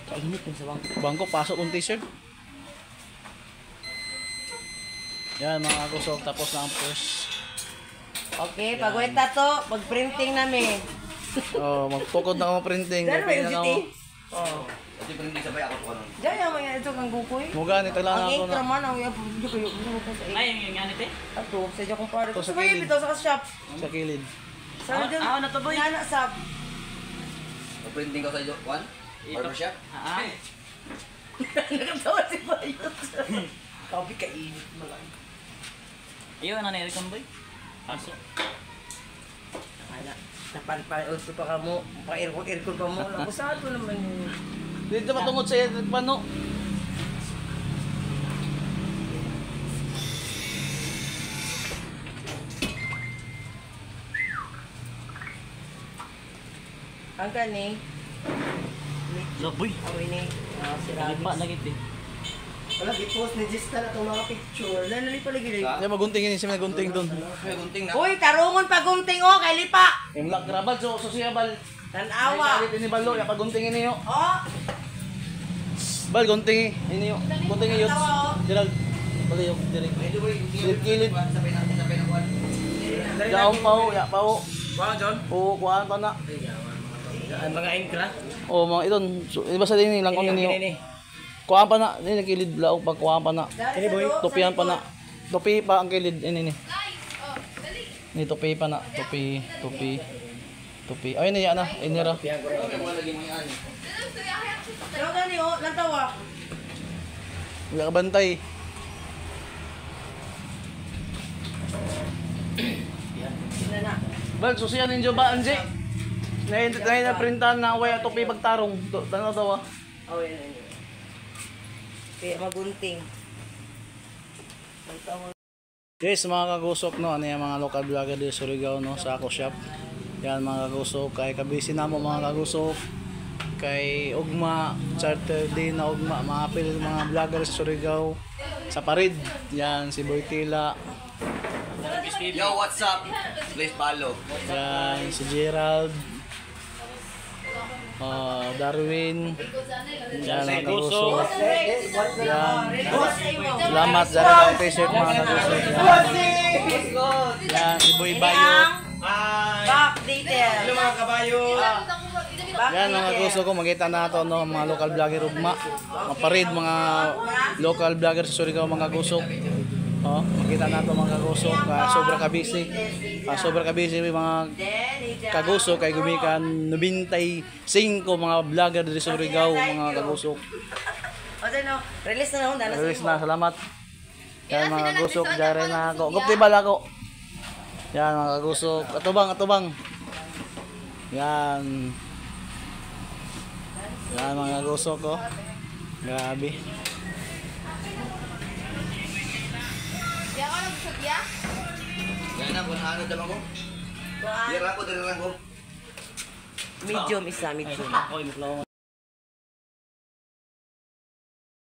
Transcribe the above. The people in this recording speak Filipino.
Kainit din sa bangko. Pasok yung t-shirt. Yan mga kusog. Tapos na ang first. Okay, pagwenta to. Pag-printing namin. Oh, magtukod na ako printing. Diyan may na UGT. Oh. Ito printing sabay ako ko. Diyan yung mga ito kang gukoy. Muga ni talang Ang ako intro na. man, ang hindi ko yung Ay, yung ganit eh. Ato, sa dyan kong pare. Ito sa Gusto mo yung kilid. bitaw sa shop. Sa kilid. Sana dyan. Ako na to boy. Yana sab. Printing ko sa Juan. Barbershop. Nakatawa si Bayot. Kapi kainit mo lang. Ayun, ano na Ericon boy? Aso. Napanpan-ut pa ka mo. Pa-aircon pa mo. Labusado naman yun. Dito matungod sa electric pan, no? Ang gani. Laboy. Away ni. Kalipa na git eh. Wala, i-post ni Jista na itong mga picture. Nanali pala gilay. Yan magunting yun. Siya magunting doon. May gunting na. Uy, tarungon pagunting o, kay Lipa. Yung lag grabal. So siya bal. Tanawa. Ay, ini balo. Yung pagunting niyo. Oh, Bal, gunting niyo. Gunting yun. Gerald. Bali yung direct. Pwede boy. Kilid. Sabay natin sabay na Juan. Daong pao. Ya pao. Juan John. Oo, kuhaan pa na. Ang mga inkra. Oo, mga iton. So, iba sa din lang kung niyo. Kuhaan pa na. Ini kilid lao pag kuhaan pa na. Tupihan pa na. Tupi pa ang kilid. Ini ni. Ni tupi pa na. Tupi. Ayun niya na. Inira. Pero gani o, lantawa. Wala ka bantay. Sila na. Bal, susiyan ninyo ba, Anji? Na printan na way tupi pagtarong. Tanaw daw ah. Oh, yan. Kaya magunting. Guys, mga kagusok no, ano yung mga local vlogger dito sa Surigao no, sa ako shop. Yan mga kagusok, kay kabisi na mo mga kagusok. Kay Ugma, charter din na Ugma, mga apel mga vlogger sa Surigao. Sa Parid, yan si Boy Tila. Yo, what's up? Please follow. Yan si Gerald. Darwin. Yan mga kagusok. Yan. Salamat sa mga t-shirt mga kagusok. Yan si Boy Bayot. Back detail. Hello mga kabayo. Yan mga gusto ko makita na ito no, mga local vlogger ugma. Mga parid mga local vlogger sa Surigao mga gusok. Oh, makita na ito mga gusok. Sobra kabisi. Sobra kabisi mga kagusok kay gumikan 95 mga vlogger diri sa Surigao mga kagusok. O no, release na naman dala. Release na, salamat. Yan mga gusok, jare na ako. Gupti bala ko. Yan mga gusok. Atubang. Yan. Yan mga gusok ko. Grabe. Ya ako nagsagya? Yan na, kung ano daman ko. Dira ko. Medium isa, medium.